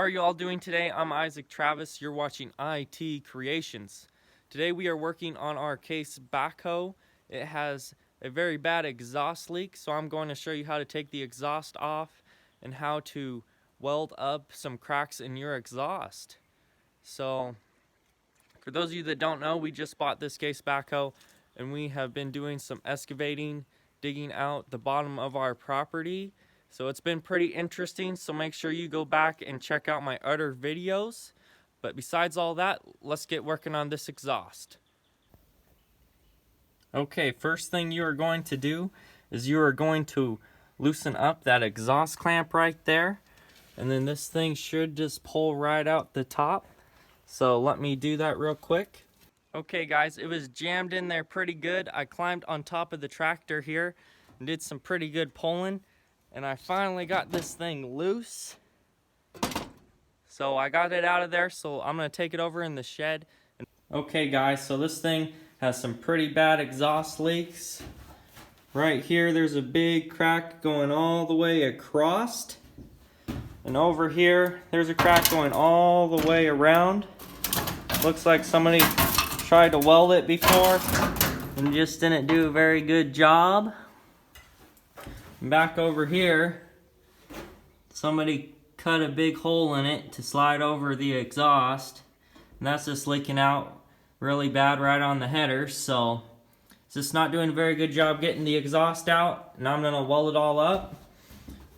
are you all doing today? I'm Isaac Travis. You're watching I.T.Creations. Today we are working on our case backhoe. It has a very bad exhaust leak, so I'm going to show you how to take the exhaust off and how to weld up some cracks in your exhaust. So, for those of you that don't know, we just bought this case backhoe and we have been doing some excavating, digging out the bottom of our property. So it's been pretty interesting, so make sure you go back and check out my other videos. But besides all that, let's get working on this exhaust. Okay, first thing you are going to do is you are going to loosen up that exhaust clamp right there. And then this thing should just pull right out the top. So let me do that real quick. Okay guys, it was jammed in there pretty good. I climbed on top of the tractor here and did some pretty good pulling. And I finally got this thing loose. So I got it out of there, so I'm going to take it over in the shed. Okay guys, so this thing has some pretty bad exhaust leaks. Right here there's a big crack going all the way across. And over here there's a crack going all the way around. Looks like somebody tried to weld it before and just didn't do a very good job. Back over here, somebody cut a big hole in it to slide over the exhaust, and that's just leaking out really bad right on the header, so it's just not doing a very good job getting the exhaust out. And I'm going to weld it all up.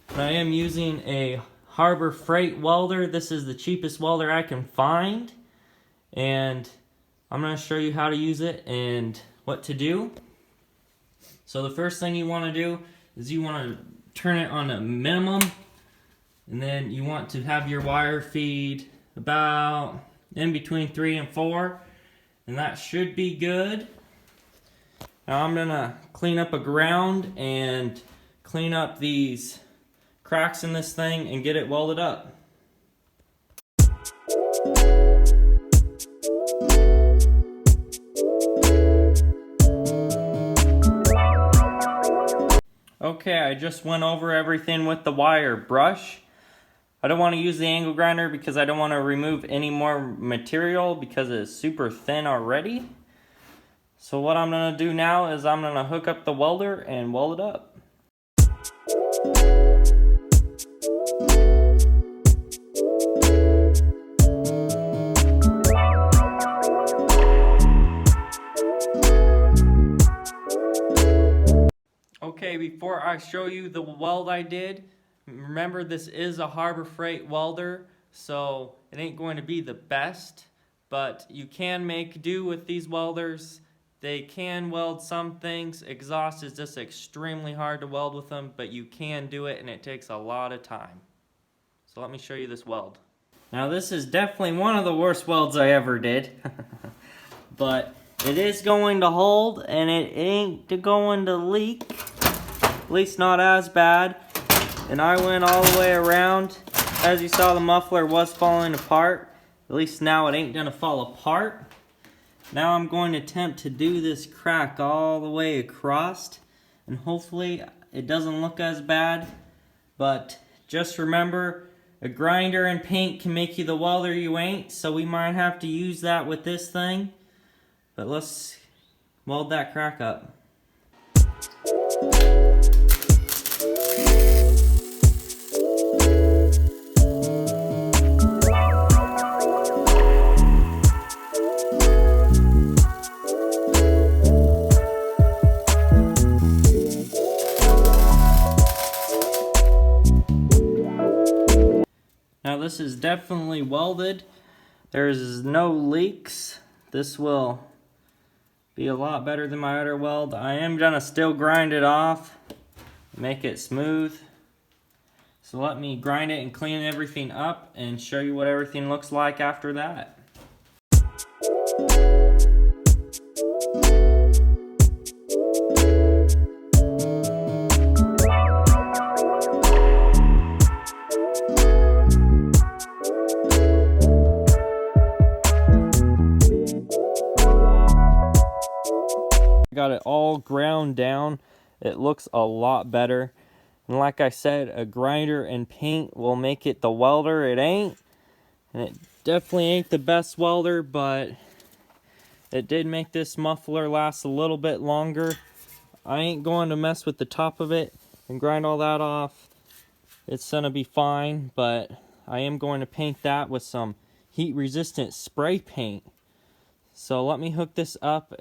And I am using a Harbor Freight welder. This is the cheapest welder I can find, and I'm going to show you how to use it and what to do. So the first thing you want to do is you want to turn it on a minimum, and then you want to have your wire feed about in between 3 and 4, and that should be good. Now I'm gonna clean up a ground and clean up these cracks in this thing and get it welded up. Okay, I just went over everything with the wire brush. I don't want to use the angle grinder because I don't want to remove any more material because it's super thin already. So what I'm going to do now is I'm going to hook up the welder and weld it up. Okay, before I show you the weld I did, remember this is a Harbor Freight welder, so it ain't going to be the best, but you can make do with these welders. They can weld some things. Exhaust is just extremely hard to weld with them, but you can do it and it takes a lot of time. So let me show you this weld. Now this is definitely one of the worst welds I ever did, but it is going to hold and it ain't going to leak. At least not as bad. And I went all the way around. As you saw, the muffler was falling apart. At least now it ain't gonna fall apart. Now I'm going to attempt to do this crack all the way across, and hopefully it doesn't look as bad. But just remember, a grinder and paint can make you the welder you ain't, so we might have to use that with this thing. But let's weld that crack up. Now this is definitely welded. There's no leaks. This will be a lot better than my other weld. I am gonna still grind it off, make it smooth. So let me grind it and clean everything up and show you what everything looks like after that. Got it all ground down. It looks a lot better. And like I said, a grinder and paint will make it the welder it ain't. And it definitely ain't the best welder, but it did make this muffler last a little bit longer. I ain't going to mess with the top of it and grind all that off. It's gonna be fine, but I am going to paint that with some heat resistant spray paint. So let me hook this up.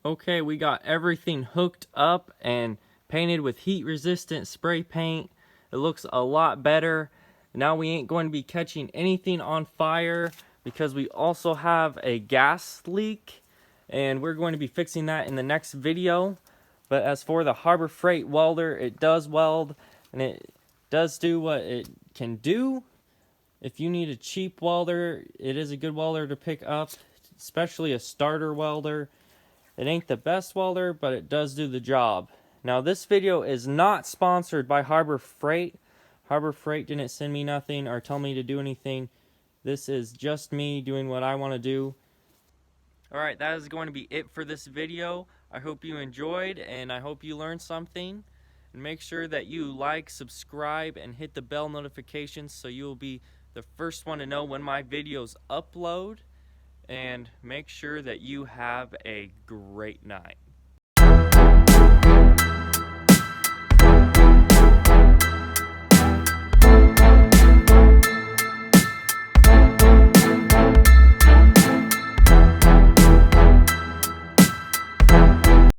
Okay, we got everything hooked up and painted with heat resistant spray paint. It looks a lot better. Now we ain't going to be catching anything on fire because we also have a gas leak, and we're going to be fixing that in the next video. But as for the Harbor Freight welder, it does weld and it does do what it can do. If you need a cheap welder, it is a good welder to pick up, especially a starter welder. It ain't the best welder, but it does do the job. Now, this video is not sponsored by Harbor Freight. Harbor Freight didn't send me nothing or tell me to do anything. This is just me doing what I want to do. Alright, that is going to be it for this video. I hope you enjoyed, and I hope you learned something. And make sure that you like, subscribe, and hit the bell notifications so you will be the first one to know when my videos upload. And make sure that you have a great night.